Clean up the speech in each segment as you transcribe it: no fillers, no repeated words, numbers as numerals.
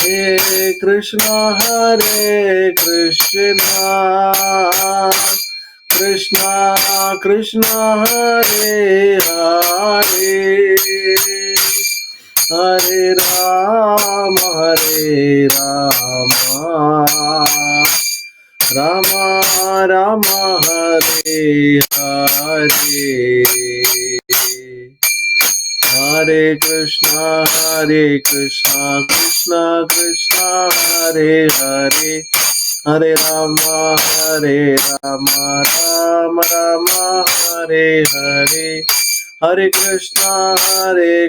Hare Krishna, Krishna Krishna Hare Hare, Hare Rama, Rama Rama, Hare Hare. Hare Krishna, Krishna Krishna, Hare Hare, Hare Rama, Rama Rama, Hare Hare. Hare Krishna,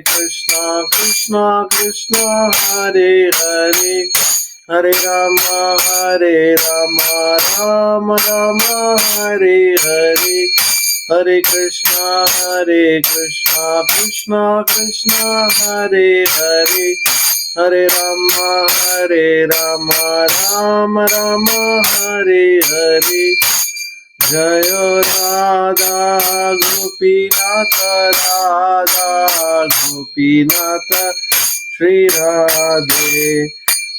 Krishna Krishna, Hare Hare, Hare Rama, Rama Rama, Hare Hare. Hare Krishna, Krishna Krishna, Hare Hare, Hare Rama, Rama Rama, Hare Hare. Jayo Radha Gopinatha, Radha Gopinatha, Shri Radhe.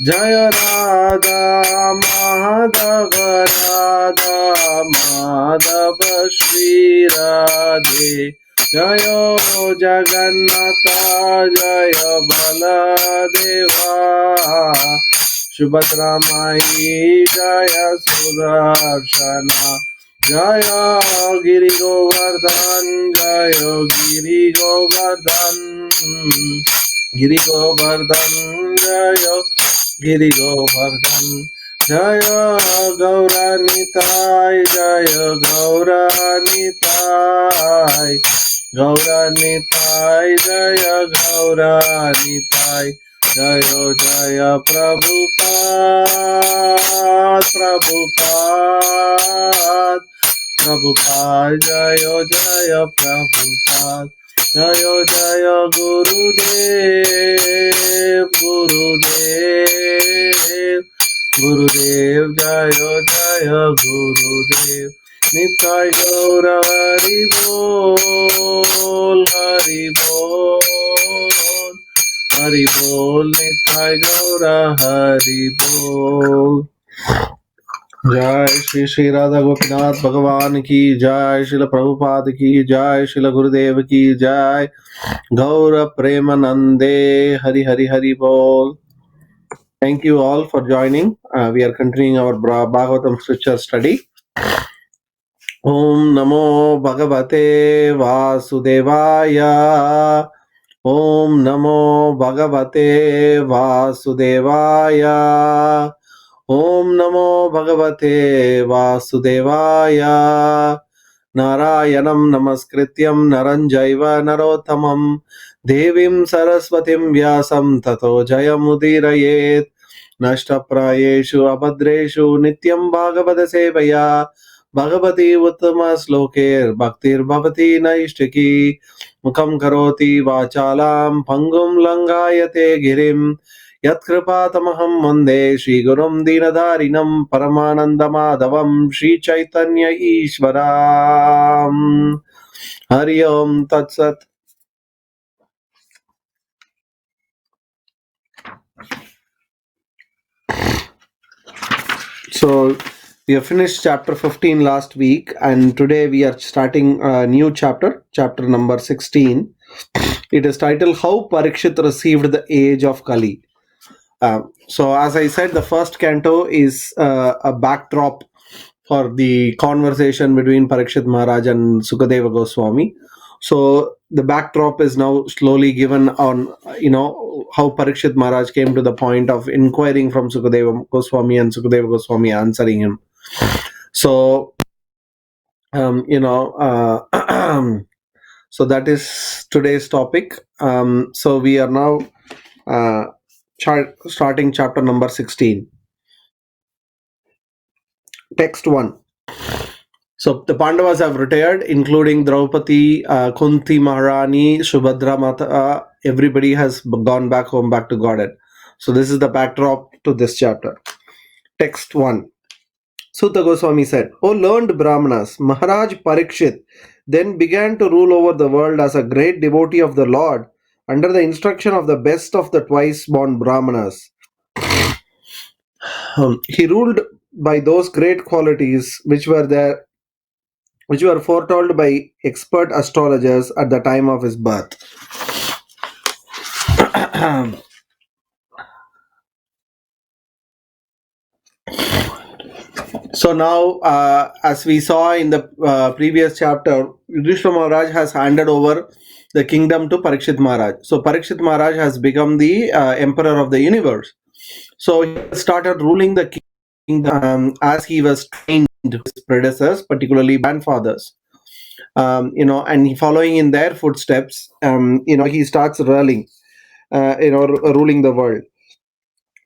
Jaya Radha Madhava, Radha Madhava, Shri Radhe. Jayo Jagannatha, Jaya Baladeva, Subhadra Mai, Jaya Sudarshana, Jaya Giri Govardhan, Jaya Giri Govardhan, Giri Govardhan, Jaya Giri Govardhan. Jaya Gauranitai, Jaya Gauranitai, Gauranitai, Jaya Gauranitai. Jayo Jaya Prabhupada, Prabhupada, Prabhupada, Jayo Jaya Prabhupada. Jayo Jaya Gurudev, Gurudev, Gurudev, Jayo Jaya Gurudev. Nitai Gaura Hari Bol, Hari Bol, Hari Bol, Nitai Gaura Hari Bol. Jai Shri Shri Radha Gopinath Bhagavan ki Jai, Srila Prabhupada ki Jai, Srila Gurudev ki Jai, Gaura Premanande, Hari Hari Hari Bol. Thank you all for joining. We are continuing our Bhagavatam scripture study. Om Namo Bhagavate Vasudevaya. Om Namo Bhagavate Vasudevaya. Om Namo Bhagavate Vasudevaya. Narayanam Namaskrityam Naranjaiva Narottamam Devim Saraswatim Vyasam Tato Jayamudiraye. Nashtaprayeshu Abhadreshu Nityam Bhagavata Sevaya Bhagavati Uttama Sloker Bhaktir Bhavati Naishtaki Mukam Karoti Vachalam Pangum Langayate Girim Yatkripatamaham Mande Shri Gurum Dinadarinam Paramanandamadavam Shri Chaitanya Ishvaram. Hari Om Tat Sat. So we have finished chapter 15 last week, and today we are starting a new chapter, chapter number 16. It is titled How Parikshit Received the Age of Kali. So as I said, the first canto is a backdrop for the conversation between Parikshit Maharaj and Sukadeva Goswami. So the backdrop is now slowly given on, how Parikshit Maharaj came to the point of inquiring from Sukadeva Goswami and Sukadeva Goswami answering him. So, so that is today's topic. So we are now starting chapter number 16. Text 1. So the Pandavas have retired, including Draupadi, Kunti Maharani, Subhadra Mata. Everybody has gone back home, back to Godhead. So this is the backdrop to this chapter. Text 1. Sutta Goswami said, O learned Brahmanas, Maharaj Parikshit then began to rule over the world as a great devotee of the Lord under the instruction of the best of the twice born Brahmanas. He ruled by those great qualities which were foretold by expert astrologers at the time of his birth. So now, as we saw in the previous chapter, Yudhishthira Maharaj has handed over the kingdom to Parikshit Maharaj. So Parikshit Maharaj has become the emperor of the universe. So he started ruling the kingdom as he was trained his predecessors, particularly grandfathers. And following in their footsteps, he starts ruling the world.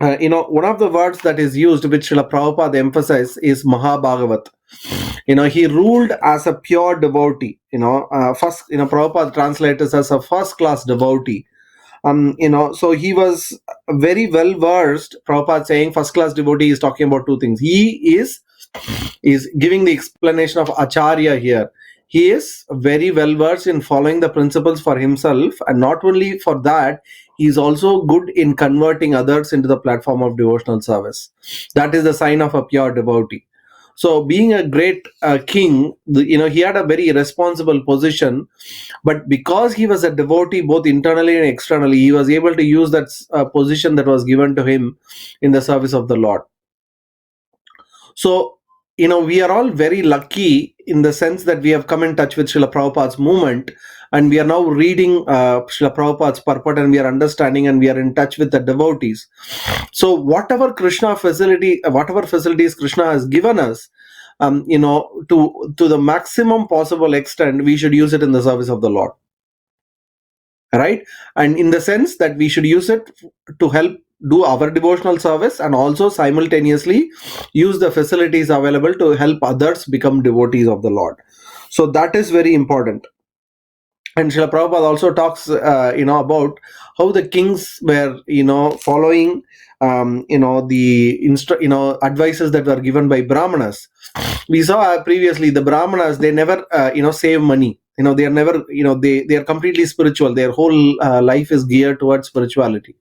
One of the words that is used, which Srila Prabhupada emphasized, is Mahabhagavat. He ruled as a pure devotee. Prabhupada translates as a first class devotee. So he was very well versed. Prabhupada saying first class devotee is talking about two things. He is giving the explanation of Acharya here. He is very well versed in following the principles for himself, and not only for that, he is also good in converting others into the platform of devotional service. That is the sign of a pure devotee. So, being a great king, he had a very responsible position, but because he was a devotee both internally and externally, he was able to use that position that was given to him in the service of the Lord. So, we are all very lucky in the sense that we have come in touch with Srila Prabhupada's movement, and we are now reading Srila Prabhupada's purport, and we are understanding, and we are in touch with the devotees. So, whatever facilities Krishna has given us, to the maximum possible extent, we should use it in the service of the Lord. Right? And in the sense that we should use it to help do our devotional service, and also simultaneously use the facilities available to help others become devotees of the Lord. So that is very important. And Srila Prabhupada also talks, about how the kings were, following, the advices that were given by Brahmanas. We saw previously the Brahmanas, they never, save money. They are never, they are completely spiritual. Their whole life is geared towards spirituality.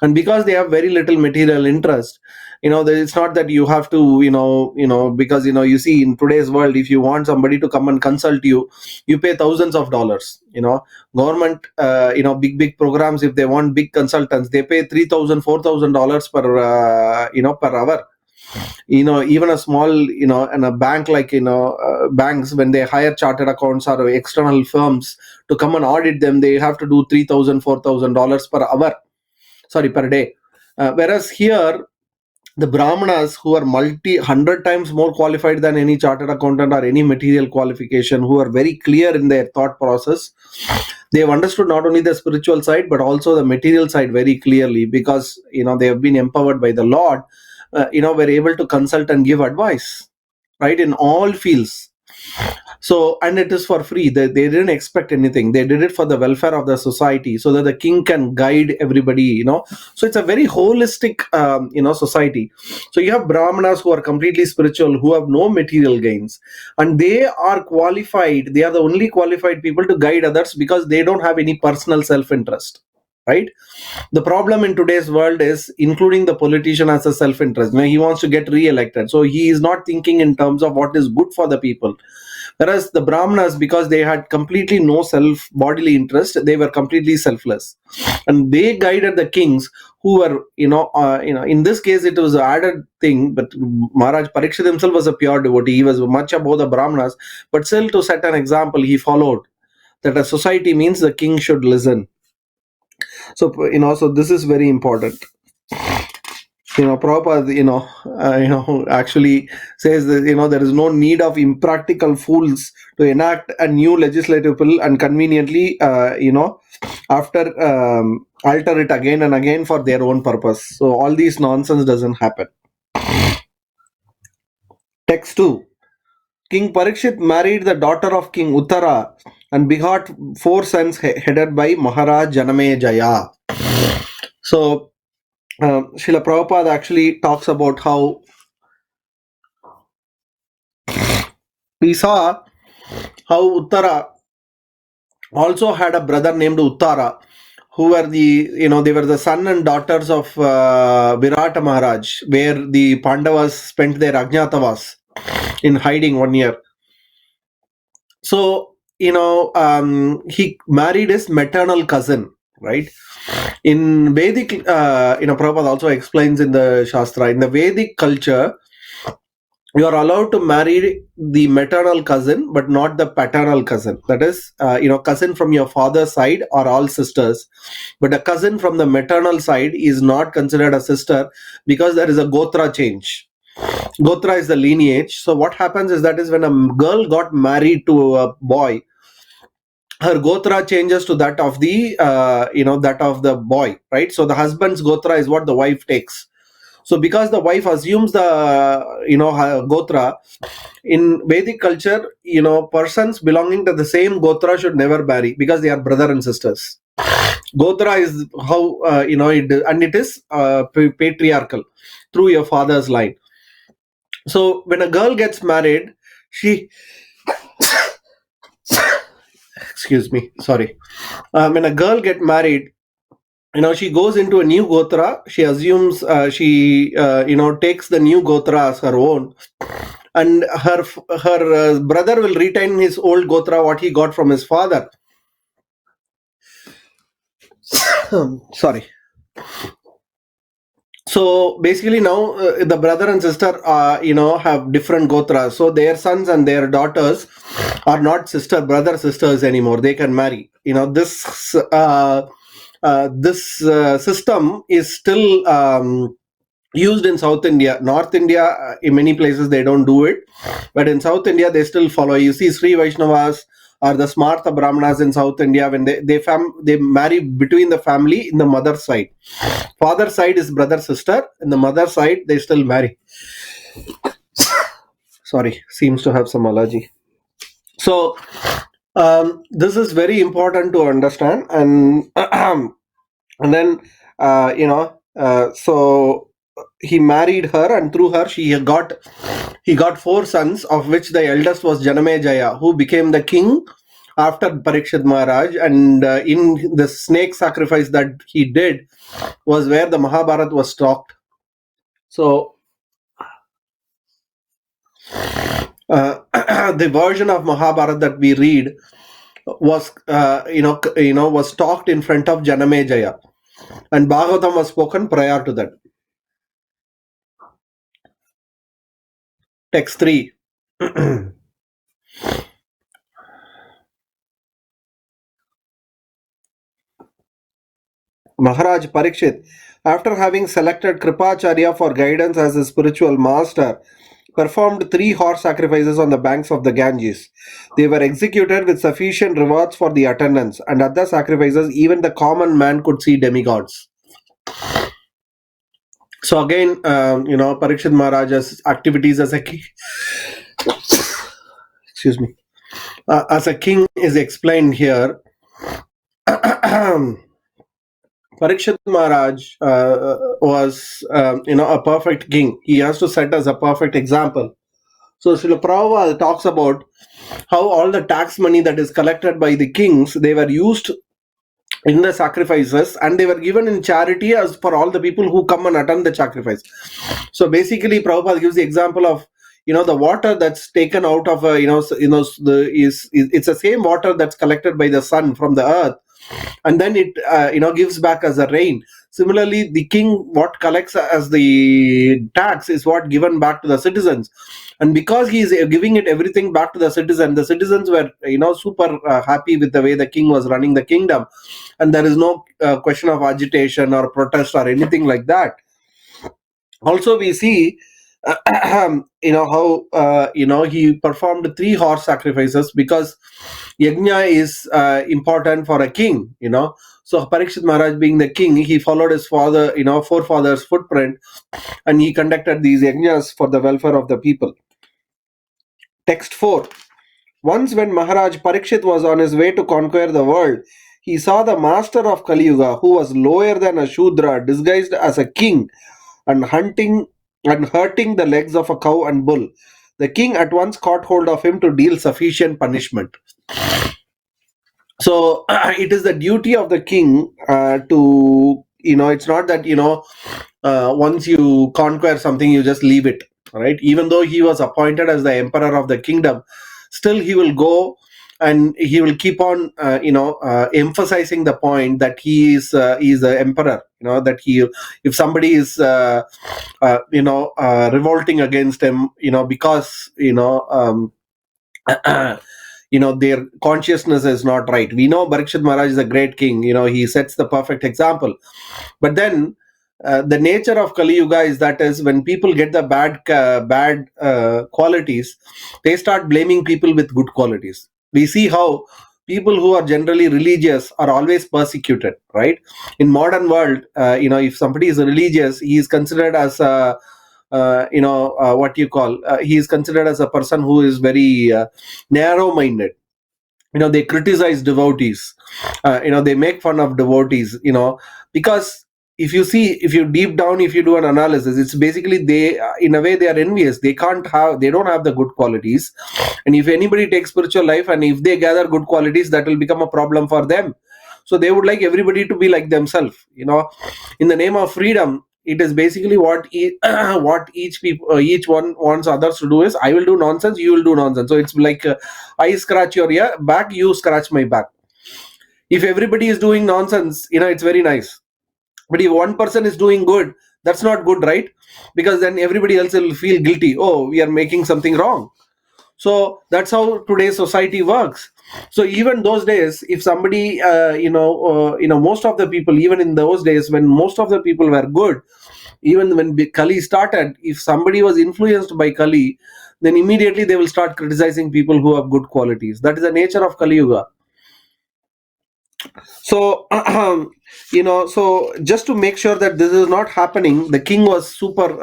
And because they have very little material interest, it's not that you have to, because, you see in today's world, if you want somebody to come and consult you, you pay thousands of dollars. Government, big programs, if they want big consultants, they pay $3,000, $4,000 per hour. Even a small, and a bank like, banks, when they hire chartered accountants or external firms to come and audit them, they have to do $3,000, $4,000 per hour, per day. Whereas here, the Brahmanas, who are 100 times more qualified than any chartered accountant or any material qualification, who are very clear in their thought process, they have understood not only the spiritual side but also the material side very clearly, because they have been empowered by the Lord. Were able to consult and give advice, right, in all fields. So, and it is for free. They didn't expect anything. They did it for the welfare of the society, so that the king can guide everybody. So it's a very holistic, society. So you have Brahmanas who are completely spiritual, who have no material gains, and they are qualified. They are the only qualified people to guide others, because they don't have any personal self-interest. Right? The problem in today's world is, including the politician, as a self-interest. Now he wants to get re-elected, so he is not thinking in terms of what is good for the people. Whereas the Brahmanas, because they had completely no self bodily interest, they were completely selfless, and they guided the kings who were, in this case it was an added thing, but Maharaj Parikshit himself was a pure devotee. He was much above the Brahmanas, but still, to set an example, he followed that a society means the king should listen. So, so this is very important. Prabhupada, actually says that, there is no need of impractical fools to enact a new legislative bill and conveniently, after alter it again and again for their own purpose. So all these nonsense doesn't happen. Text 2. King Parikshit married the daughter of King Uttara and begot 4 sons headed by Maharaj Janamejaya. So, Srila Prabhupada actually talks about how we saw how Uttara also had a brother named Uttara, who were they were the son and daughters of Virata Maharaj, where the Pandavas spent their Ajnatavas in hiding 1 year. So, he married his maternal cousin, right? In Vedic, Prabhupada also explains in the Shastra, in the Vedic culture, you are allowed to marry the maternal cousin, but not the paternal cousin. That is, cousin from your father's side are all sisters, but a cousin from the maternal side is not considered a sister because there is a Gotra change. Gotra is the lineage. So what happens is that is when a girl got married to a boy, her gotra changes to that of the that of the boy, right? So the husband's gotra is what the wife takes. So because the wife assumes the her gotra, in Vedic culture, persons belonging to the same gotra should never marry because they are brother and sisters. Gotra is how and it is patriarchal through your father's line. So when a girl gets married, she excuse me, sorry. When a girl get married, she goes into a new gotra. She assumes she takes the new gotra as her own, and her brother will retain his old gotra, what he got from his father. Sorry. So basically now the brother and sister have different gotras, so their sons and their daughters are not sisters anymore. They can marry. This system is still used in South India. North India, in many places they don't do it, but in South India they still follow. You see Sri Vaishnavas or the Smartha Brahmanas in South India, when they marry between the family in the mother side. Father side is brother sister, and the mother side they still marry. Sorry, seems to have some allergy. So this is very important to understand, and and then so he married her, and through her he got 4 sons, of which the eldest was Janamejaya, who became the king after Parikshit Maharaj. And in the snake sacrifice that he did was where the Mahabharata was stocked. So the version of Mahabharata that we read was was talked in front of Janamejaya, and Bhagavatam was spoken prior to that. Text 3. Maharaj Parikshit, after having selected Kripacharya for guidance as his spiritual master, performed 3 horse sacrifices on the banks of the Ganges. They were executed with sufficient rewards for the attendants, and at the sacrifices, even the common man could see demigods. So again, Parikshit Maharaj's activities as a king, excuse me, as a king is explained here. Parikshit Maharaj was, a perfect king. He has to set us a perfect example. So Srila Prabhupada talks about how all the tax money that is collected by the kings, they were used in the sacrifices, and they were given in charity as for all the people who come and attend the sacrifice. So basically, Prabhupada gives the example of the water that's taken out of it's the same water that's collected by the sun from the earth, and then it gives back as a rain. Similarly, the king, what collects as the tax is what given back to the citizens, and because he is giving it everything back to the citizens were super happy with the way the king was running the kingdom, and there is no question of agitation or protest or anything like that. Also we see how he performed 3 horse sacrifices because yajna is important for a king. So Parikshit Maharaj, being the king, he followed his forefathers footprint, and he conducted these yajnas for the welfare of the people. Text 4. Once when Maharaj Parikshit was on his way to conquer the world, he saw the master of Kali Yuga, who was lower than a Shudra, disguised as a king, and hurting the legs of a cow and bull. The king at once caught hold of him to deal sufficient punishment. So it is the duty of the king to, it's not that, once you conquer something, you just leave it, right? Even though he was appointed as the emperor of the kingdom, still he will go and he will keep on, emphasizing the point that he is the emperor. That he, if somebody is, revolting against him, because, their consciousness is not right. We know Parikshit Maharaj is a great king. He sets the perfect example. But then the nature of Kali Yuga is that is when people get the bad qualities, they start blaming people with good qualities. We see how people who are generally religious are always persecuted, right? In modern world, if somebody is religious, he is considered as a, what you call, he is considered as a person who is very narrow minded. They criticize devotees. They make fun of devotees, because if you deep down, if you do an analysis, it's basically they, in a way, they are envious. They don't have the good qualities. And if anybody takes spiritual life and if they gather good qualities, that will become a problem for them. So they would like everybody to be like themselves. In the name of freedom, it is basically what what each one wants others to do is, I will do nonsense, you will do nonsense. So it's like, I scratch your back, you scratch my back. If everybody is doing nonsense, it's very nice. But if one person is doing good, that's not good, right? Because then everybody else will feel guilty. Oh, we are making something wrong. So that's how today's society works. So even those days, if somebody, most of the people, even in those days when most of the people were good, even when Kali started, if somebody was influenced by Kali, then immediately they will start criticizing people who have good qualities. That is the nature of Kali Yuga. So, so just to make sure that this is not happening, the king was super,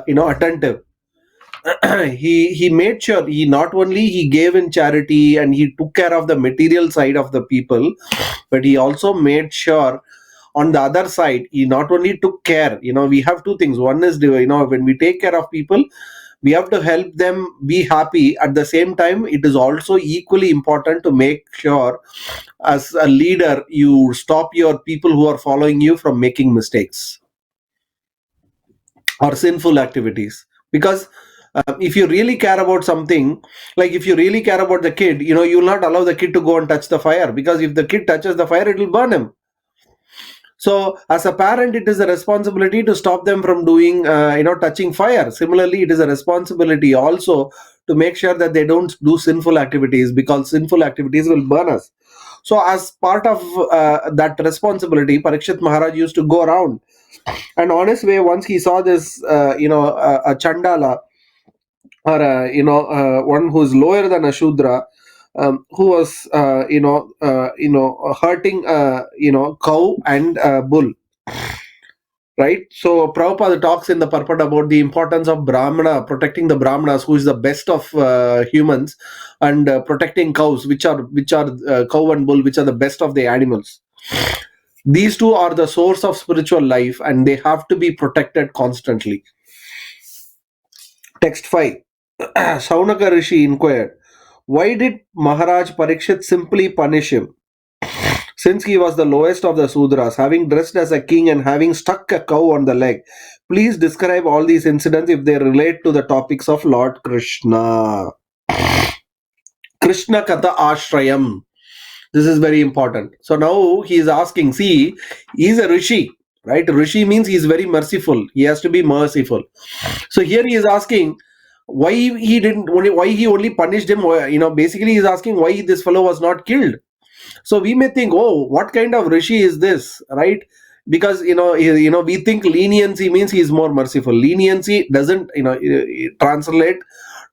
attentive. He made sure, he not only he gave in charity and he took care of the material side of the people, but he also made sure on the other side, he not only took care. We have two things. One is, when we take care of people, we have to help them be happy. At the same time, it is also equally important to make sure, as a leader, you stop your people who are following you from making mistakes or sinful activities. Because if you really care about something, like if you really care about the kid, you will not allow the kid to go and touch the fire, because if the kid touches the fire, it will burn him. So as a parent, it is a responsibility to stop them from doing, touching fire. Similarly, it is a responsibility also to make sure that they don't do sinful activities, because sinful activities will burn us. So as part of that responsibility, Parikshit Maharaj used to go around, and on his way, once he saw this, a Chandala, or one who is lower than a Shudra, who was, hurting, cow and bull. Right. So Prabhupada talks in the purport about the importance of Brahmana, protecting the Brahmanas, who is the best of humans, and protecting cows, which are cow and bull, which are the best of the animals. These two are the source of spiritual life, and they have to be protected constantly. Text 5. Saunaka Rishi inquired, why did Maharaj Parikshit simply punish him? Since he was the lowest of the Sudras, having dressed as a king and having stuck a cow on the leg, please describe all these incidents if they relate to the topics of Lord Krishna. Krishna Katha Ashrayam. This is very important. So now he is asking, see, he is a Rishi, right? Rishi means he is very merciful. He has to be merciful. So here he is asking, why he only punished him. Basically he is asking why this fellow was not killed. So we may think, oh, what kind of Rishi is this, right? Because we think leniency means he is more merciful. Leniency doesn't translate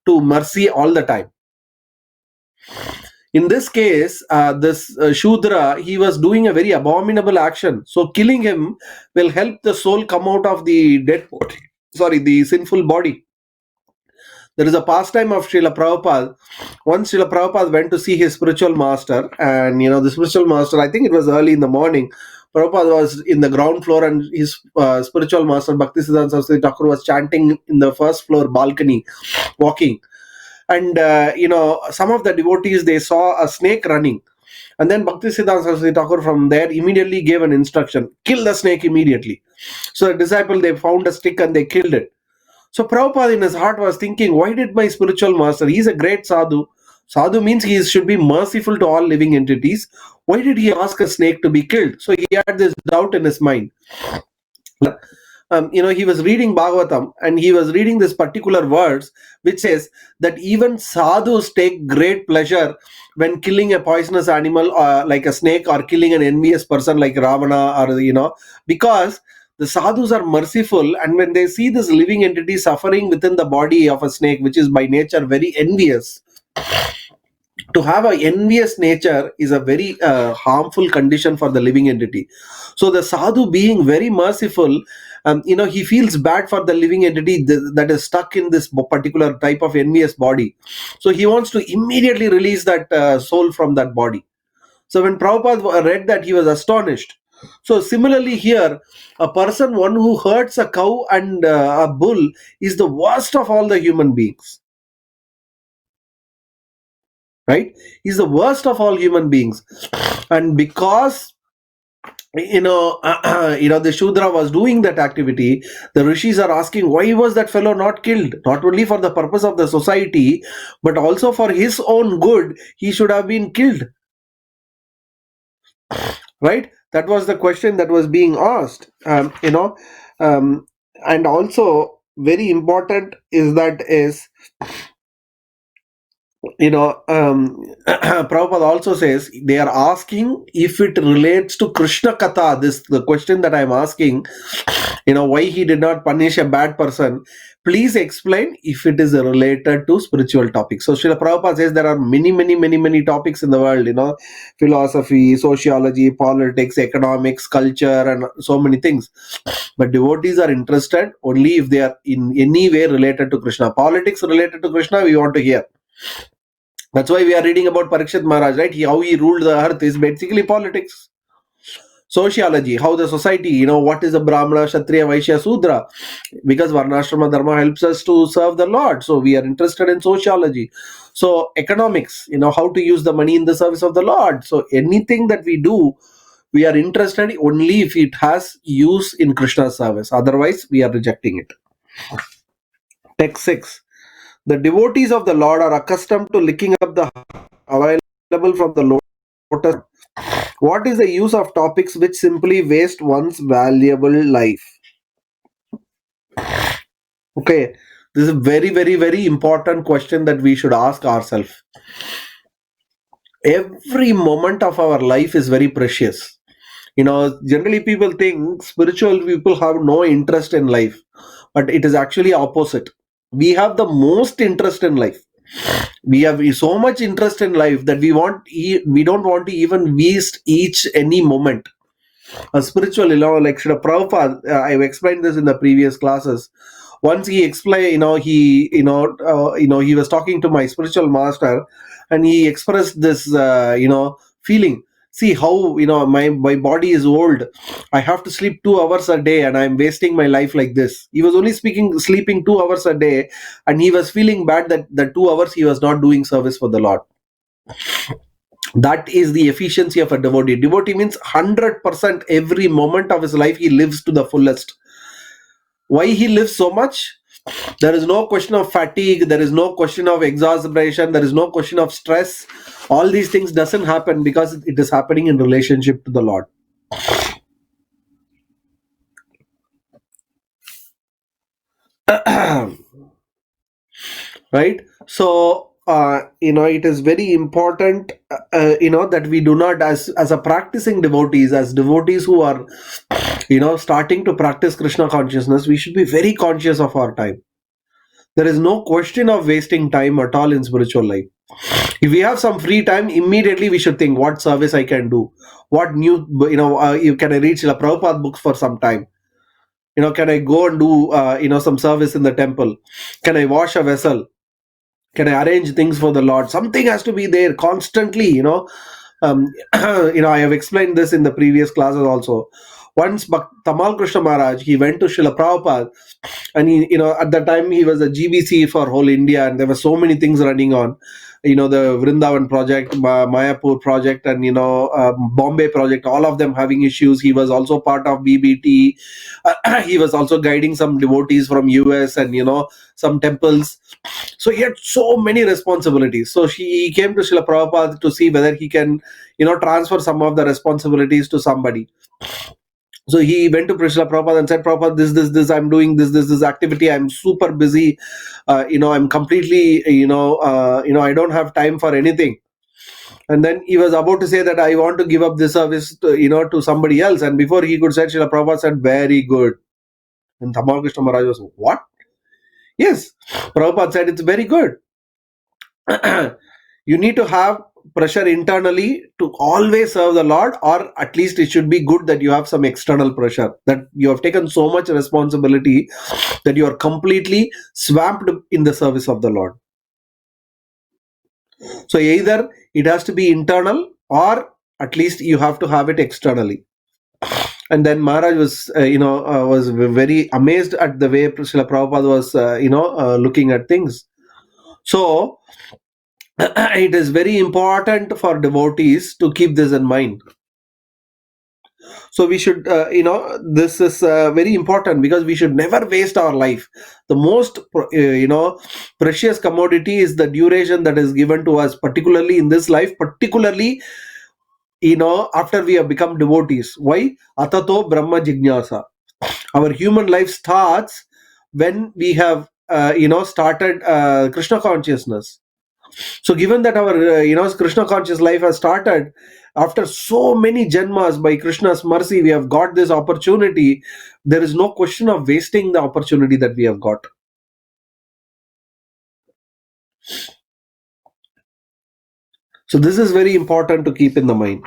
to mercy all the time. In this case, this Shudra, he was doing a very abominable action. So killing him will help the soul come out of the dead body, the sinful body. There is a pastime of Srila Prabhupada. Once Srila Prabhupada went to see his spiritual master, and the spiritual master, I think it was early in the morning, Prabhupada was in the ground floor, and his spiritual master, Bhaktisiddhanta Saraswati Thakur, was chanting in the first floor balcony, walking. And some of the devotees, they saw a snake running, And then Bhaktisiddhanta Saraswati Thakur from there immediately gave an instruction, kill the snake immediately. So the disciple, they found a stick and they killed it. So Prabhupada in his heart was thinking, why did my spiritual master, he's a great sadhu. Sadhu means he should be merciful to all living entities. Why did he ask a snake to be killed? So he had this doubt in his mind. He was reading Bhagavatam and he was reading this particular verse which says that even sadhus take great pleasure when killing a poisonous animal like a snake, or killing an envious person like Ravana, or because the sadhus are merciful, and when they see this living entity suffering within the body of a snake, which is by nature very envious, to have an envious nature is a very harmful condition for the living entity. So the sadhu, being very merciful, he feels bad for the living entity that is stuck in this particular type of envious body. So he wants to immediately release that soul from that body. So when Prabhupada read that, he was astonished. So similarly here, a person, one who hurts a cow and a bull, is the worst of all the human beings. Right? He's the worst of all human beings. And because the Shudra was doing that activity, the rishis are asking, why was that fellow not killed? Not only for the purpose of the society, but also for his own good, he should have been killed. Right? That was the question that was being asked. And also very important is Prabhupada also says they are asking if it relates to Krishna Katha. The question that I'm asking, why he did not punish a bad person. Please explain if it is related to spiritual topics. So Srila Prabhupada says there are many topics in the world, philosophy, sociology, politics, economics, culture, and so many things. But devotees are interested only if they are in any way related to Krishna. Politics related to Krishna, we want to hear. That's why we are reading about Parikshit Maharaj, right? How he ruled the earth is basically politics. Sociology, how the society, what is a Brahmana, Kshatriya, Vaishya, Sudra? Because Varnashrama Dharma helps us to serve the Lord. So we are interested in sociology. So economics, how to use the money in the service of the Lord. So anything that we do, we are interested only if it has use in Krishna's service. Otherwise, we are rejecting it. Text 6. The devotees of the Lord are accustomed to licking up the available from the lotus. What is the use of topics which simply waste one's valuable life? Okay, this is a very important question that we should ask ourselves. Every moment of our life is very precious. Generally people think spiritual people have no interest in life, but it is actually opposite. We have the most interest in life. We have so much interest in life that we don't want to even waste any moment. A spiritual, like Srila Prabhupada, I've explained this in the previous classes. Once he explained, he was talking to my spiritual master, and he expressed this, feeling. See how my body is old. I have to sleep 2 hours a day, and I'm wasting my life like this. He was only sleeping 2 hours a day, and he was feeling bad that the 2 hours he was not doing service for the Lord. That is the efficiency of a devotee. Devotee means 100% every moment of his life he lives to the fullest. Why he lives so much? There is no question of fatigue, there is no question of exasperation, there is no question of stress. All these things doesn't happen because it is happening in relationship to the Lord. Right? So it is very important that we do not, as a practicing devotees, as devotees who are starting to practice Krishna consciousness, we should be very conscious of our time. There is no question of wasting time at all in spiritual life. If we have some free time, immediately we should think what service I can do, what new can I read Srila Prabhupada books for some time, can I go and do some service in the temple, can I wash a vessel, can I arrange things for the Lord? Something has to be there constantly. I have explained this in the previous classes also. once Tamal Krishna Maharaj, he went to Srila Prabhupada, and at that time he was a GBC for whole India, and there were so many things running on, the Vrindavan project, Mayapur project, and Bombay project, all of them having issues. He was also part of BBT. He was also guiding some devotees from US and some temples. So he had so many responsibilities. So he came to Srila Prabhupada to see whether he can transfer some of the responsibilities to somebody. So he went to Srila Prabhupada and said, Prabhupada, this, I'm doing this activity. I'm super busy. I'm completely, I don't have time for anything. And then he was about to say that I want to give up this service to somebody else. And before he could say, Srila Prabhupada said, very good. And Tamal Krishna Maharaj was, what? Yes. Prabhupada said, it's very good. You need to have pressure internally to always serve the Lord, or at least it should be good that you have some external pressure, that you have taken so much responsibility that you are completely swamped in the service of the Lord. So either it has to be internal, or at least you have to have it externally. And then Maharaj was, was very amazed at the way Srila Prabhupada was, looking at things. So it is very important for devotees to keep this in mind. So we should, this is very important, because we should never waste our life. The most, precious commodity is the duration that is given to us, particularly in this life, particularly, after we have become devotees. Why? Atato Brahma Jignasa. Our human life starts when we have, started Krishna consciousness. So given that our Krishna conscious life has started after so many janmas, by Krishna's mercy we have got this opportunity. There is no question of wasting the opportunity that we have got. So this is very important to keep in the mind.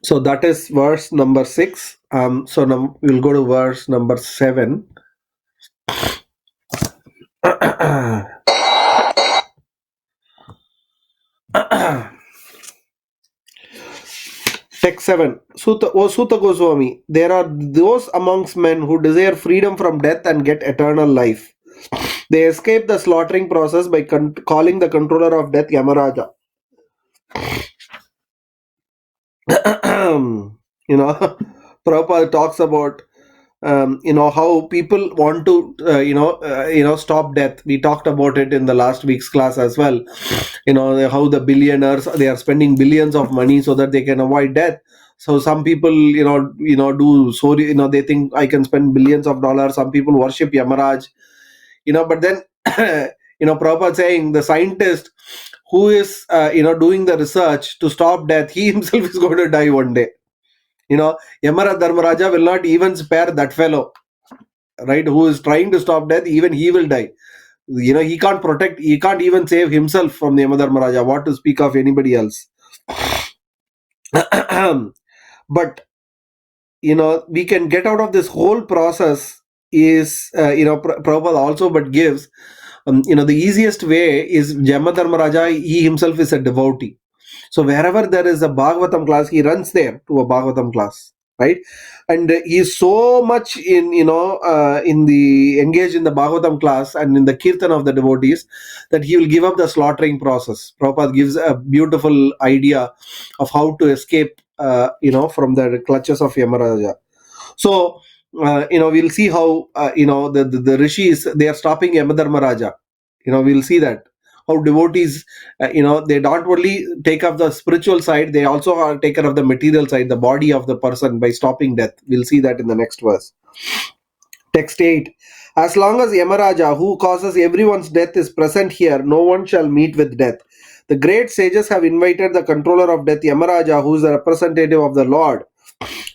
So that is verse number 6. So now we'll go to verse number 7. Text 7. O Suta Goswami, there are those amongst men who desire freedom from death and get eternal life. They escape the slaughtering process by calling the controller of death Yamaraja. Prabhupada talks about how people want to stop death. We talked about it in the last week's class as well. How the billionaires, they are spending billions of money so that they can avoid death. So some people do, so they think I can spend billions of dollars. Some people worship Yamaraj, but then Prabhupada saying the scientist who is doing the research to stop death, he himself is going to die one day. Yamara Dharmaraja will not even spare that fellow, right, who is trying to stop death. Even he will die. He can't protect, he can't even save himself from the Yamadharmaraja, what to speak of anybody else. But we can get out of this whole process is Prabhupada also but gives the easiest way is Yamadharmaraja, he himself is a devotee. So wherever there is a Bhagavatam class, he runs there to a Bhagavatam class, right? And he is so much in the engaged in the Bhagavatam class and in the kirtan of the devotees that he will give up the slaughtering process. Prabhupada gives a beautiful idea of how to escape from the clutches of Yamaraja. So we'll see how the rishis, they are stopping Yamadharmaraja. We'll see that how devotees they don't only take up the spiritual side, they also are take care of the material side, the body of the person, by stopping death. We'll see that in the next verse. Text 8. As long as Yamaraja, who causes everyone's death, is present here, no one shall meet with death. The great sages have invited the controller of death, Yamaraja, who is the representative of the Lord.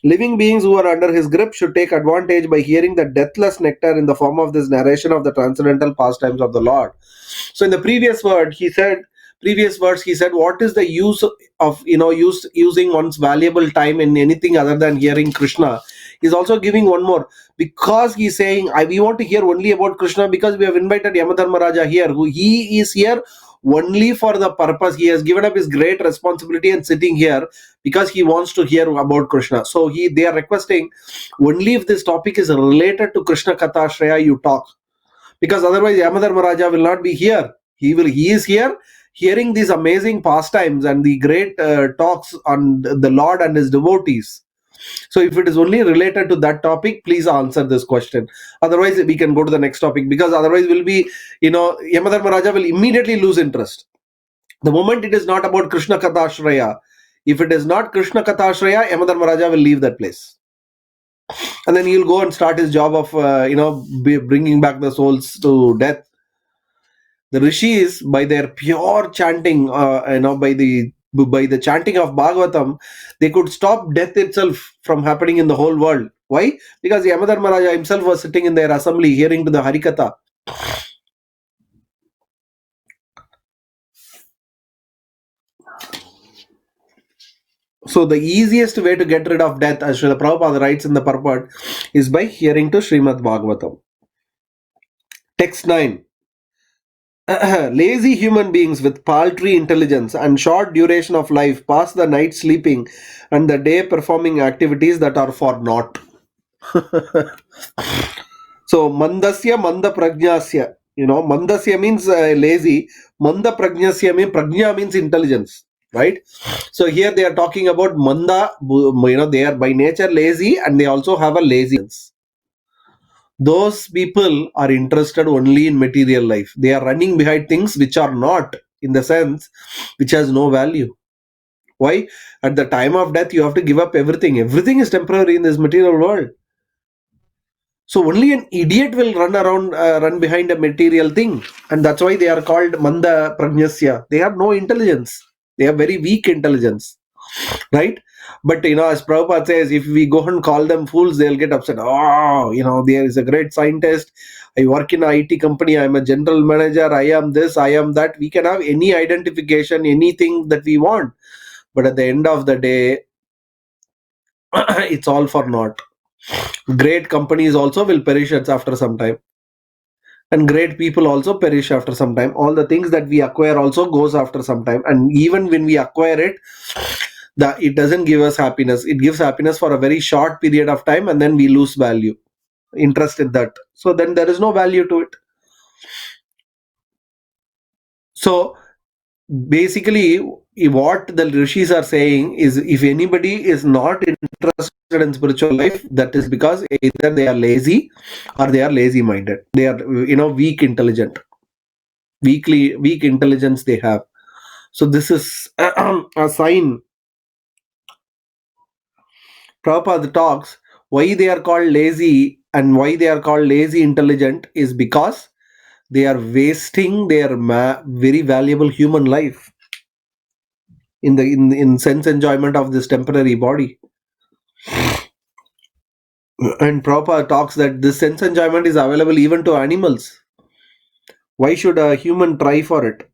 Living beings who are under his grip should take advantage by hearing the deathless nectar in the form of this narration of the transcendental pastimes of the Lord. So in the previous verse he said, what is the use of using one's valuable time in anything other than hearing Krishna? He's also giving one more, because he's saying we want to hear only about Krishna, because we have invited Yamadharmaraja here, who he is here only for the purpose. He has given up his great responsibility and sitting here because he wants to hear about Krishna. So they are requesting only if this topic is related to Krishna Katha Shreya you talk, because otherwise Yamadharmaraja will not be here. He is here hearing these amazing pastimes and the great talks on the Lord and his devotees. So if it is only related to that topic, please answer this question. Otherwise, we can go to the next topic, because otherwise will be, Yamadharmaraja will immediately lose interest. The moment it is not about Krishna Katha Shreya, if it is not Krishna Katha Shreya, Yamadharmaraja will leave that place. And then he'll go and start his job of, bringing back the souls to death. The rishis, by their pure chanting, by the chanting of Bhagavatam, they could stop death itself from happening in the whole world. Why? Because Yamadharmaraja himself was sitting in their assembly hearing to the Harikatha. So the easiest way to get rid of death, as Srila Prabhupada writes in the purport, is by hearing to Srimad Bhagavatam. Text 9. Lazy human beings with paltry intelligence and short duration of life pass the night sleeping and the day performing activities that are for naught. So mandasya manda prajnasya, mandasya means lazy, manda prajnasya means prajna means intelligence, right? So here they are talking about manda, they are by nature lazy and they also have a laziness. Those people are interested only in material life. They are running behind things which are not, in the sense, which has no value. Why? At the time of death, you have to give up everything. Everything is temporary in this material world. So only an idiot will run behind a material thing. And that's why they are called Manda Prajnasya. They have no intelligence. They have very weak intelligence. Right? But as Prabhupada says, if we go and call them fools, they'll get upset. There is a great scientist. I work in an IT company. I'm a general manager. I am this, I am that. We can have any identification, anything that we want. But at the end of the day, it's all for naught. Great companies also will perish after some time. And great people also perish after some time. All the things that we acquire also goes after some time. And even when we acquire it, it doesn't give us happiness. It gives happiness for a very short period of time, and then we lose value, interest in that. So then there is no value to it. So basically, what the rishis are saying is, if anybody is not interested in spiritual life, that is because either they are lazy or they are lazy minded. They are weak intelligent. Weak intelligence they have. So this is a sign. Prabhupada talks why they are called lazy and why they are called lazy intelligent is because they are wasting their very valuable human life in sense enjoyment of this temporary body. And Prabhupada talks that this sense enjoyment is available even to animals. Why should a human try for it?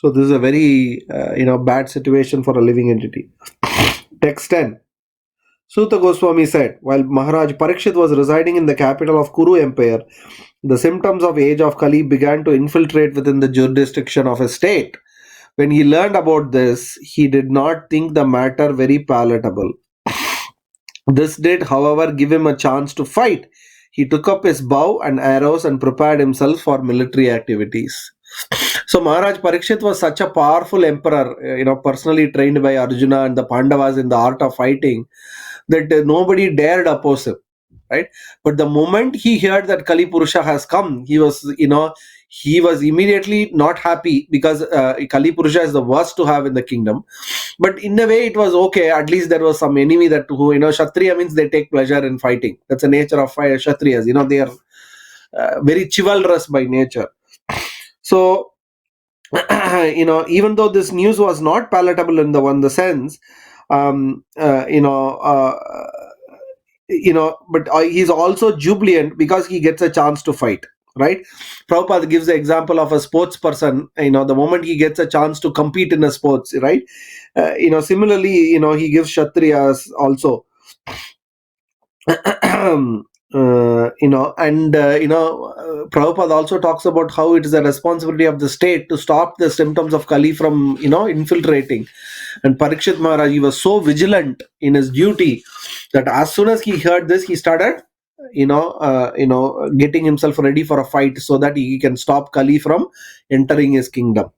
So this is a very bad situation for a living entity. Text 10. Suta Goswami said, while Maharaj Parikshit was residing in the capital of Kuru Empire, the symptoms of age of Kali began to infiltrate within the jurisdiction of his state. When he learned about this, he did not think the matter very palatable. This did, however, give him a chance to fight. He took up his bow and arrows and prepared himself for military activities. So Maharaj Parikshit was such a powerful emperor, personally trained by Arjuna and the Pandavas in the art of fighting, that nobody dared oppose him, right? But the moment he heard that Kali Purusha has come, he was immediately not happy, because Kali Purusha is the worst to have in the kingdom. But in a way, it was okay. At least there was some enemy Kshatriya means they take pleasure in fighting. That's the nature of Kshatriyas. They are very chivalrous by nature. So, even though this news was not palatable in the sense, but he's also jubilant because he gets a chance to fight, right? Prabhupada gives the example of a sports person. The moment he gets a chance to compete in a sports, right? Similarly, he gives Kshatriyas also. Prabhupada also talks about how it is a responsibility of the state to stop the symptoms of Kali from, infiltrating. And Parikshit Maharaj, he was so vigilant in his duty that as soon as he heard this, he started, getting himself ready for a fight so that he can stop Kali from entering his kingdom.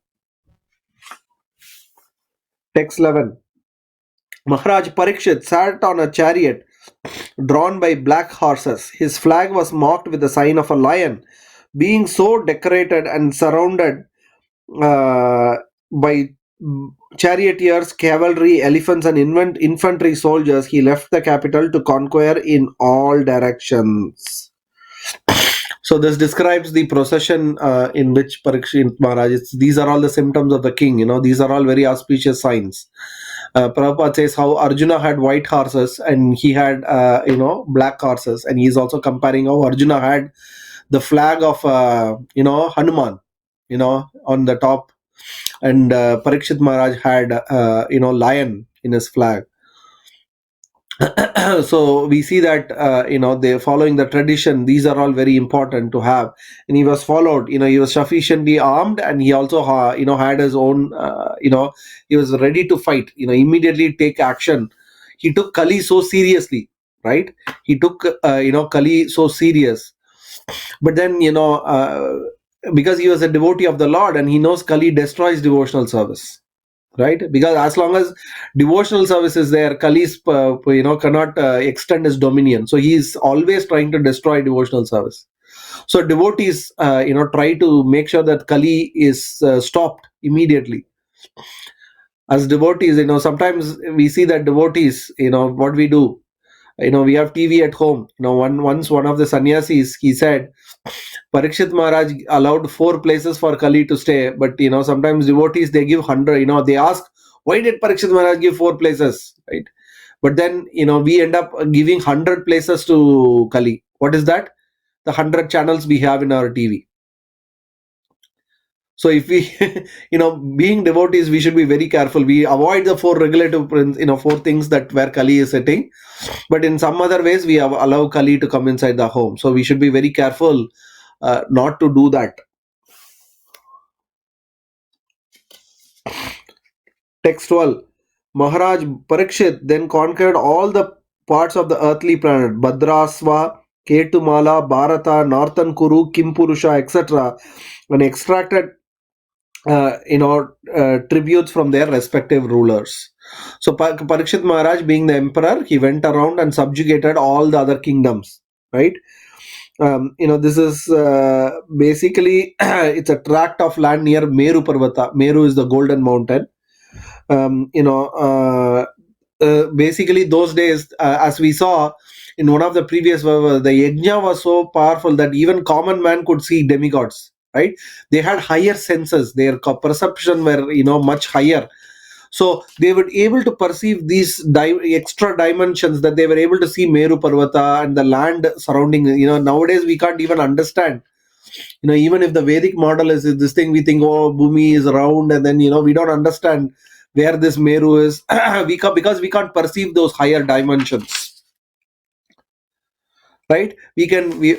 Text 11. Maharaj Parikshit sat on a chariot drawn by black horses. His flag was marked with the sign of a lion. Being so decorated and surrounded by charioteers, cavalry, elephants, and infantry soldiers, he left the capital to conquer in all directions. So this describes the procession in which Parikshit Maharaj. These are all the symptoms of the king. These are all very auspicious signs. Prabhupada says how Arjuna had white horses and he had black horses, and he's also comparing how Arjuna had the flag of Hanuman, on the top, and Parikshit Maharaj had lion in his flag. So we see that they're following the tradition. These are all very important to have, and he was followed. He was sufficiently armed, and he also had his own. He was ready to fight. Immediately take action. He took Kali so seriously, right? He took Kali so serious, but then because he was a devotee of the Lord, and he knows Kali destroys devotional service, right? Because as long as devotional service is there, Kali's cannot extend his dominion. So he is always trying to destroy devotional service. So devotees try to make sure that Kali is stopped immediately. As devotees, sometimes we see that devotees, what we do, we have TV at home. Once one of the sannyasis, he said Parikshit Maharaj allowed 4 places for Kali to stay, but sometimes devotees, they give 100. They ask, why did Parikshit Maharaj give 4 places, right? But then we end up giving 100 places to Kali. What is that? The 100 channels we have in our TV. So if we, being devotees, we should be very careful. We avoid the 4 regulative, 4 things that where Kali is sitting. But in some other ways, we allow Kali to come inside the home. So we should be very careful not to do that. Text 12. Maharaj Parikshit then conquered all the parts of the earthly planet, Bhadrasva, Ketumala, Bharata, Northern Kuru, Kimpurusha, etc., and extracted tributes from their respective rulers. So Parikshit Maharaj, being the emperor, he went around and subjugated all the other kingdoms, right? This is basically it's a tract of land near Meru Parvata. Meru is the golden mountain. Basically those days, as we saw in one of the previous verses, the yajna was so powerful that even common man could see demigods, right? They had higher senses, their perception were much higher, so they were able to perceive these extra dimensions, that they were able to see Meru Parvata and the land surrounding. Nowadays we can't even understand. Even if the Vedic model is this thing, we think, oh, Bhumi is round, and then we don't understand where this Meru is. Because we can't perceive those higher dimensions, right?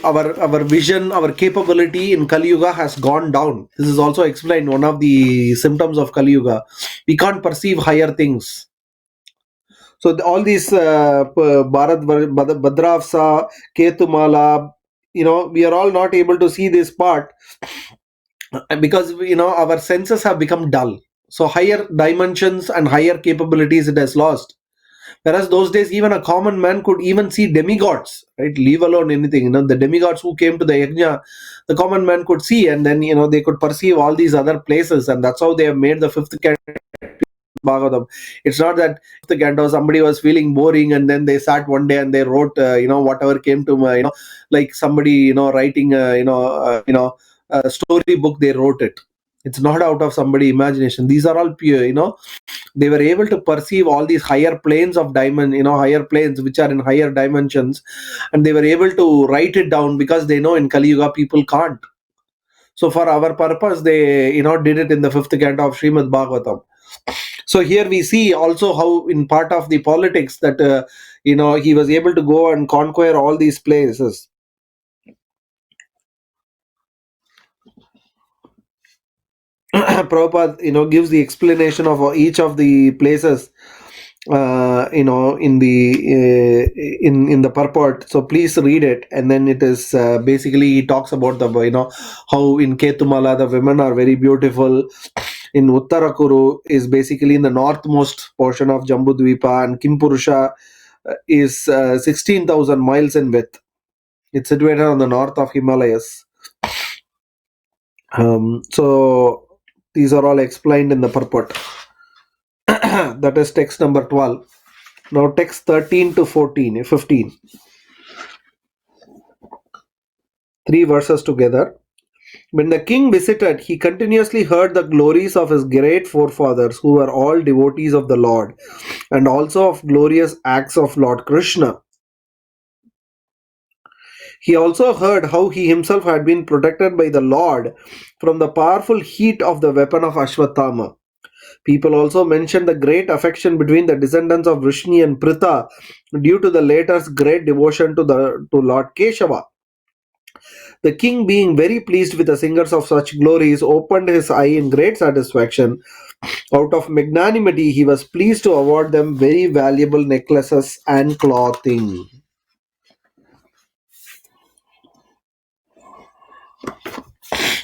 Our vision, our capability in Kali Yuga has gone down. This is also explained, one of the symptoms of Kali Yuga. We can't perceive higher things. So all these Bharat, Bhadravsa, Ketumala, we are all not able to see this part because our senses have become dull. So higher dimensions and higher capabilities it has lost. Whereas those days, even a common man could even see demigods, right? Leave alone anything. The demigods who came to the yajna, the common man could see, and then they could perceive all these other places, and that's how they have made the 5th canto Bhagavatam. It's not that the canto somebody was feeling boring and then they sat one day and they wrote whatever came to my like somebody writing a story book, they wrote it. It's not out of somebody imagination. These are all pure. They were able to perceive all these higher planes of higher planes which are in higher dimensions, and they were able to write it down because they know in Kali Yuga people can't. So for our purpose, they did it in the 5th canto of Srimad Bhagavatam. So here we see also how in part of the politics that he was able to go and conquer all these places. Prabhupada, gives the explanation of each of the places, in the purport. So please read it, and then it is basically he talks about the how in Ketumala the women are very beautiful. In Uttarakuru is basically in the northmost portion of Jambudvipa, and Kimpurusha is 16,000 miles in width. It's situated on the north of Himalayas. So these are all explained in the purport. That is text number 12. Now text 13 to 15. 3 verses together. When the king visited, he continuously heard the glories of his great forefathers, who were all devotees of the Lord, and also of glorious acts of Lord Krishna. He also heard how he himself had been protected by the Lord from the powerful heat of the weapon of Ashwatthama. People also mentioned the great affection between the descendants of Vrishni and Pritha due to the latter's great devotion to Lord Keshava. The king, being very pleased with the singers of such glories, opened his eye in great satisfaction. Out of magnanimity, he was pleased to award them very valuable necklaces and clothing.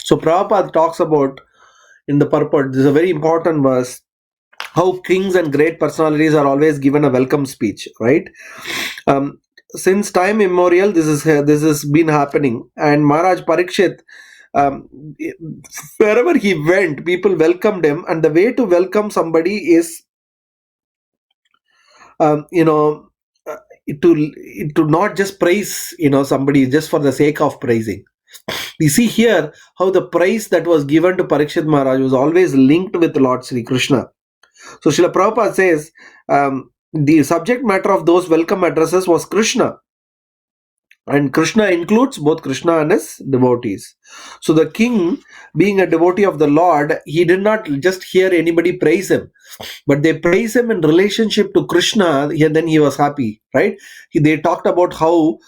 So Prabhupada talks about in the purport, this is a very important verse, how kings and great personalities are always given a welcome speech, right? Since time immemorial, this has been happening, and Maharaj Parikshit, um, wherever he went, people welcomed him, and the way to welcome somebody is, um, you know, uh, to not just praise, somebody just for the sake of praising. We see here how the praise that was given to Parikshit Maharaj was always linked with Lord Sri Krishna. So Srila Prabhupada says the subject matter of those welcome addresses was Krishna. And Krishna includes both Krishna and his devotees. So the king, being a devotee of the Lord, he did not just hear anybody praise him, but they praise him in relationship to Krishna, and then he was happy, right? They talked about how,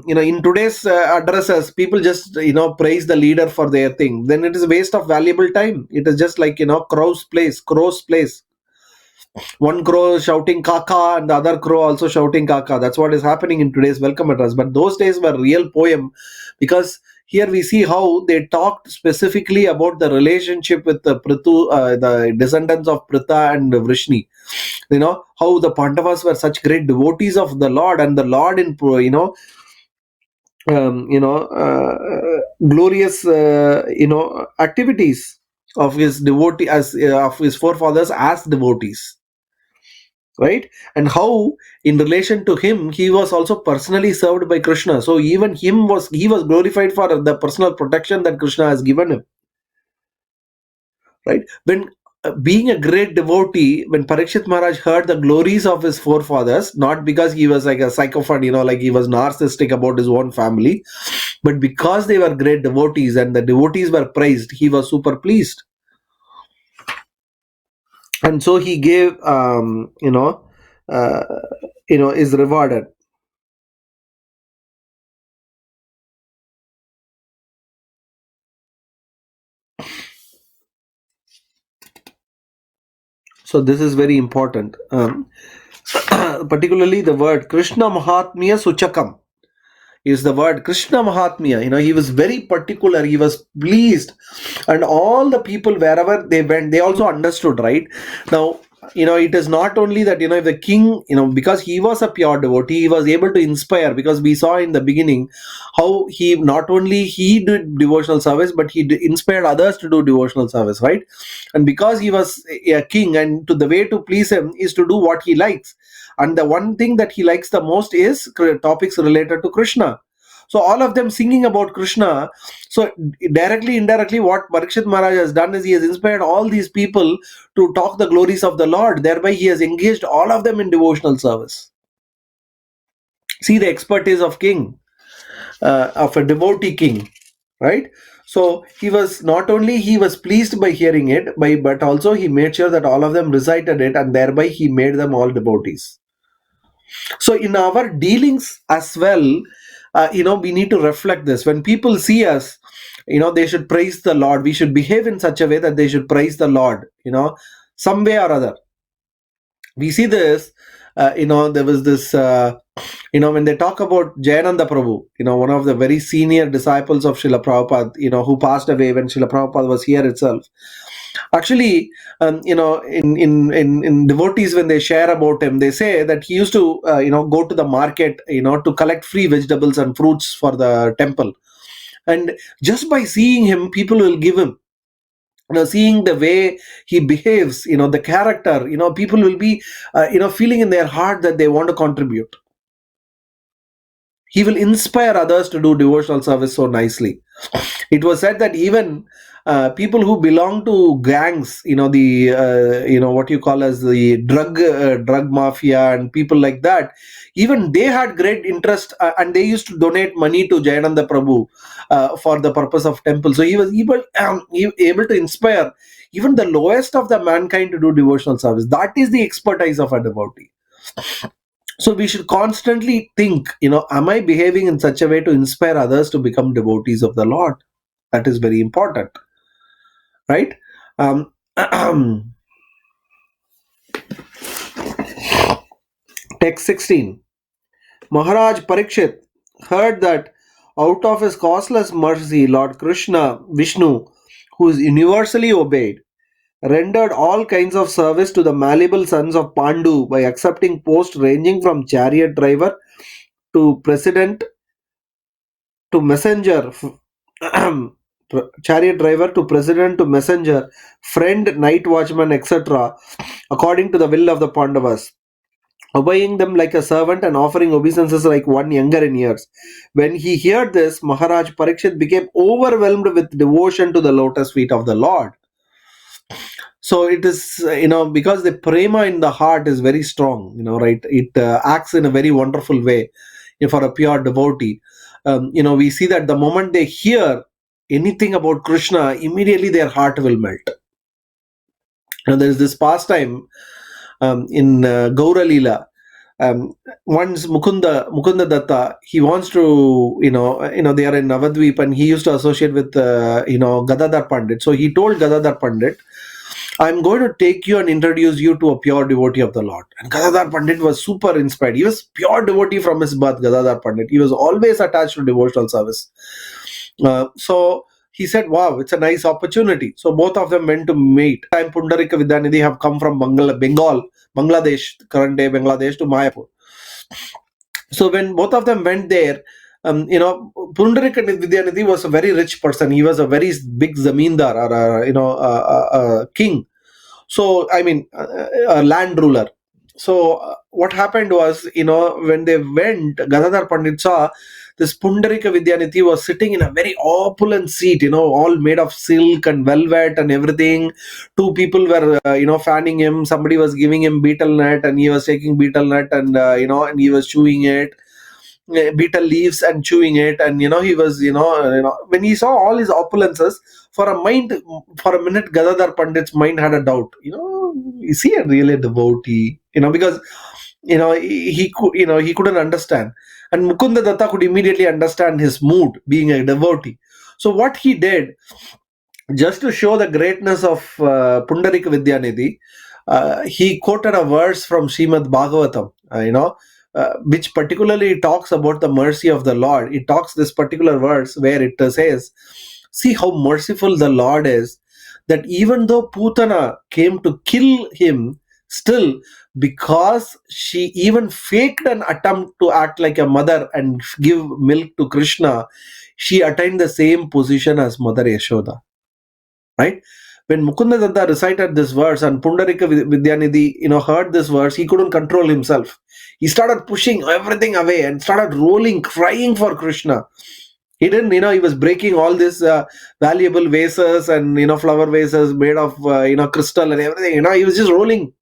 in today's addresses, people just, praise the leader for their thing. Then it is a waste of valuable time. It is just like, crow's place. One crow shouting kaka and the other crow also shouting kaka. That's what is happening in today's welcome address. But those days were real poem, because here we see how they talked specifically about the relationship with the descendants of Pritha and Vrishni. How the Pandavas were such great devotees of the Lord, and the Lord in glorious activities of his devotee as of his forefathers as devotees, right? And how in relation to him he was also personally served by Krishna. So even he was glorified for the personal protection that Krishna has given him, right? When being a great devotee, when Parikshit Maharaj heard the glories of his forefathers, not because he was like a psychophant, like he was narcissistic about his own family, but because they were great devotees and the devotees were praised, he was super pleased. And so he gave is rewarded. So this is very important. Particularly the word Krishna Mahatmya Suchakam is the word Krishna Mahatmya. He was very particular. He was pleased, and all the people wherever they went, they also understood. Right now, it is not only that if the king, because he was a pure devotee, he was able to inspire. Because we saw in the beginning how he not only he did devotional service, but he inspired others to do devotional service, right? And because he was a king, and the way to please him is to do what he likes, and the one thing that he likes the most is topics related to Krishna. So all of them singing about Krishna. So directly, indirectly, what Parikshit Maharaj has done is he has inspired all these people to talk the glories of the Lord. Thereby he has engaged all of them in devotional service. See the expertise of king, of a devotee king, right? So he was not only he was pleased by hearing it, but also he made sure that all of them recited it, and thereby he made them all devotees. So in our dealings as well, we need to reflect this. When people see us, they should praise the Lord. We should behave in such a way that they should praise the Lord, some way or other. We see this, there was this, when they talk about Jayananda Prabhu, one of the very senior disciples of Srila Prabhupada, who passed away when Srila Prabhupada was here itself. Actually, in devotees, when they share about him, they say that he used to, go to the market, to collect free vegetables and fruits for the temple. And just by seeing him, people will give him. Seeing the way he behaves, the character, people will be, feeling in their heart that they want to contribute. He will inspire others to do devotional service so nicely. It was said that even people who belong to gangs, what you call as the drug mafia and people like that, even they had great interest, and they used to donate money to Jayananda Prabhu for the purpose of temple. So he was able to inspire even the lowest of the mankind to do devotional service. That is the expertise of a devotee. So we should constantly think, am I behaving in such a way to inspire others to become devotees of the Lord? That is very important, right? Text 16. Maharaj Parikshit heard that out of his causeless mercy, Lord Krishna, Vishnu, who is universally obeyed, rendered all kinds of service to the malleable sons of Pandu by accepting posts ranging from chariot driver to president to messenger, chariot driver to president to messenger, friend, night watchman, etc., according to the will of the Pandavas, obeying them like a servant and offering obeisances like one younger in years. When he heard this, Maharaj Parikshit became overwhelmed with devotion to the lotus feet of the Lord. So it is, because the prema in the heart is very strong, right? It acts in a very wonderful way for a pure devotee. We see that the moment they hear anything about Krishna, immediately their heart will melt. There is this pastime in Gaura Leela. Once Mukunda Datta, he wants to, they are in Navadvip, and he used to associate with, Gadadhar Pandit. So he told Gadadhar Pandit, I'm going to take you and introduce you to a pure devotee of the Lord. And Gadadhar Pandit was super inspired. He was pure devotee from his birth, Gadadhar Pandit. He was always attached to devotional service. So he said, wow, it's a nice opportunity. So both of them went to meet. Time Pundarika Vidyanidhi have come from Bangladesh, current day Bangladesh, to Mayapur. So when both of them went there, Pundarika Vidyanidhi was a very rich person. He was a very big zamindar, or a king. So, I mean, a land ruler. So what happened was, when they went, Gadadhar Pandit saw this Pundarika Vidyanidhi was sitting in a very opulent seat, all made of silk and velvet and everything. Two people were, fanning him. Somebody was giving him betel nut, and he was taking betel nut, and, and he was chewing it, betel leaves and chewing it. And, he was, when he saw all his opulences, for a minute, Gadadhar Pandit's mind had a doubt. Is he really a devotee? Because he couldn't understand. And Mukunda Datta could immediately understand his mood, being a devotee. So what he did, just to show the greatness of Pundarika Vidyanidhi, he quoted a verse from Srimad Bhagavatam, which particularly talks about the mercy of the Lord. It talks this particular verse where it says, see how merciful the Lord is, that even though Putana came to kill him, still, because she even faked an attempt to act like a mother and give milk to Krishna, she attained the same position as Mother Yashoda. Right? When Mukunda Datta recited this verse and Pundarika Vidyanidhi, heard this verse, he couldn't control himself. He started pushing everything away and started rolling, crying for Krishna. He didn't, he was breaking all these valuable vases and, flower vases made of, crystal and everything. He was just rolling.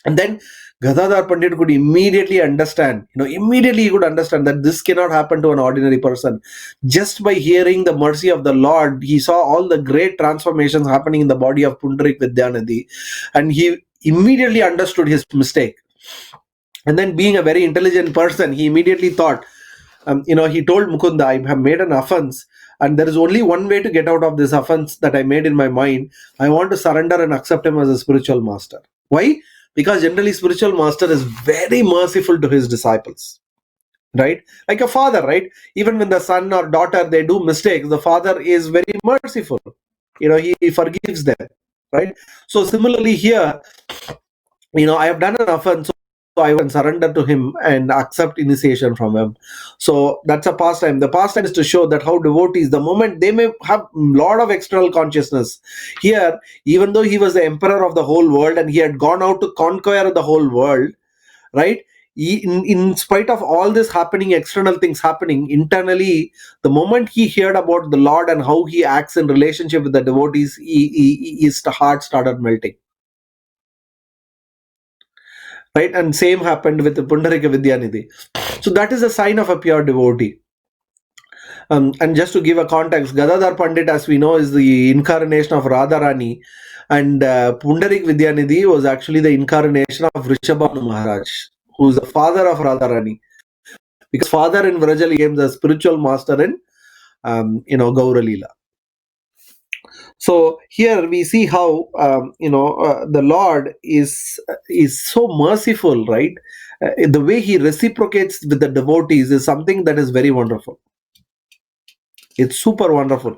And then Gadadhar Pandit could immediately understand, immediately he could understand that this cannot happen to an ordinary person. Just by hearing the mercy of the Lord, he saw all the great transformations happening in the body of Pundarik Vidyanidhi, and he immediately understood his mistake. And then, being a very intelligent person, he immediately thought, he told Mukunda, I have made an offense, and there is only one way to get out of this offense that I made in my mind. I want to surrender and accept him as a spiritual master. Why? Because generally, spiritual master is very merciful to his disciples, right? Like a father, right? Even when the son or daughter, they do mistakes, the father is very merciful. He forgives them, right? So similarly here, I have done an offense, so I can surrender to him and accept initiation from him. So that's a pastime. The pastime is to show that how devotees, the moment they may have a lot of external consciousness, here, even though he was the emperor of the whole world and he had gone out to conquer the whole world, right? In spite of all this happening, external things happening, internally, the moment he heard about the Lord and how he acts in relationship with the devotees, his heart started melting. Right? And same happened with the Pundarika Vidyanidhi. So that is a sign of a pure devotee. And just to give a context, Gadadhar Pandit, as we know, is the incarnation of Radharani, and Pundarik Vidyanidhi was actually the incarnation of Rishabhanu Maharaj, who is the father of Radharani. Because father in Vrajali became the spiritual master in Gaura Leela. So here we see how the Lord is so merciful, right? The way he reciprocates with the devotees is something that is very wonderful. It's super wonderful,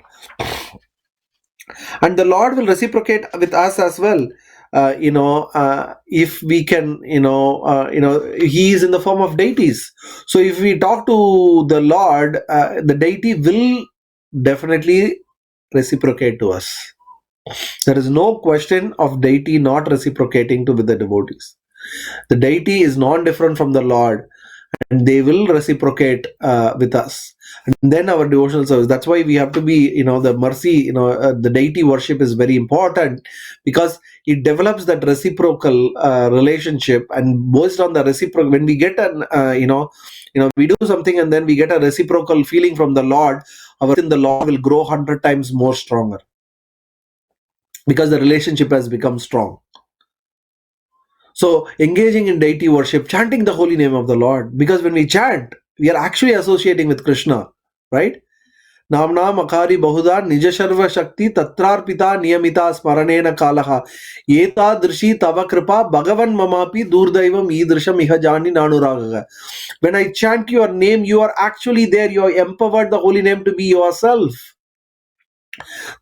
and the Lord will reciprocate with us as well. If we can, he is in the form of deities. So if we talk to the Lord, the deity will definitely reciprocate to us. There is no question of deity not reciprocating with the devotees. The deity is non-different from the Lord, and they will reciprocate with us. And then our devotional service. That's why we have to be, the mercy, the deity worship is very important, because it develops that reciprocal relationship. And based on the reciprocal, when we get an, we do something and then we get a reciprocal feeling from the Lord, our in the Lord will grow 100 times more stronger, because the relationship has become strong. So engaging in deity worship, chanting the holy name of the Lord, because when we chant, we are actually associating with Krishna, right? Namna makari bahuda nijasharva shakti tatrarpita niyamita smaranena kalaha yeta drshi tava kripa bhagavan mamapi durdaivam idrisham ihajani nanuragaga. When I chant your name, you are actually there. You are empowered the holy name to be yourself.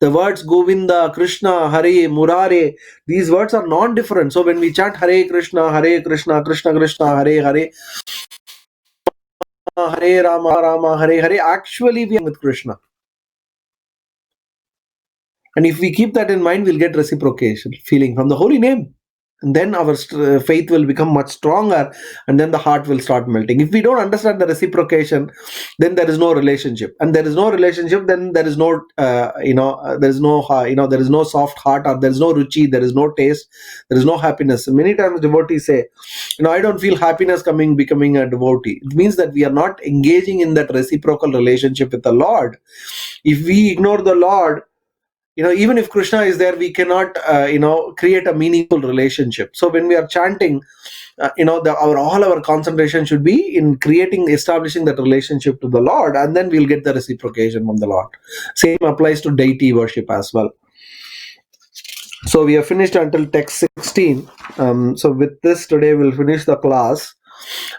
The words Govinda, Krishna, Hare, Murare, these words are non-different. So when we chant Hare Krishna, Krishna Krishna, Hare Hare, Hare Rama, Rama, Hare Hare, actually we are with Krishna. And if we keep that in mind, we'll get reciprocation feeling from the holy name. And then our faith will become much stronger, and then the heart will start melting. If we don't understand the reciprocation, then there is no relationship, and there is no relationship, then there is no there is no soft heart, or there is no ruchi, there is no taste, there is no happiness. Many times devotees say, I don't feel happiness becoming a devotee. It means that we are not engaging in that reciprocal relationship with the Lord. If we ignore the Lord, even if Krishna is there, we cannot create a meaningful relationship. So when we are chanting, all our concentration should be in establishing that relationship to the Lord, and then we'll get the reciprocation from the Lord. Same applies to deity worship as well. So we have finished until text 16. So with this, today we'll finish the class.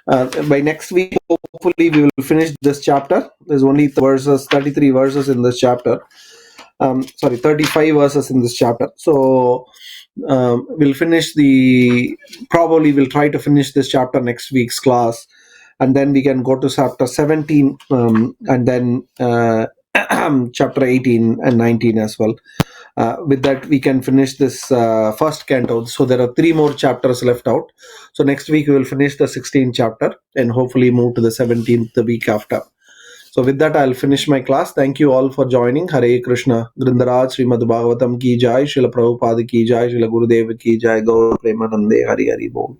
By next week, hopefully we will finish this chapter. There's only 33 verses in this chapter. 35 verses in this chapter. So we'll try to finish this chapter next week's class, and then we can go to chapter 17, and then chapter 18 and 19 as well. With that, we can finish this first canto. So there are 3 more chapters left out. So next week we will finish the 16th chapter and hopefully move to the 17th the week after. So with that, I'll finish my class. Thank you all for joining. Hare Krishna. Grindaraj Srimad Bhagavatam ki jai. Srila Prabhupada ki jai. Srila Gurudev ki jai. Gaur Premanande. Hari Hari Bol.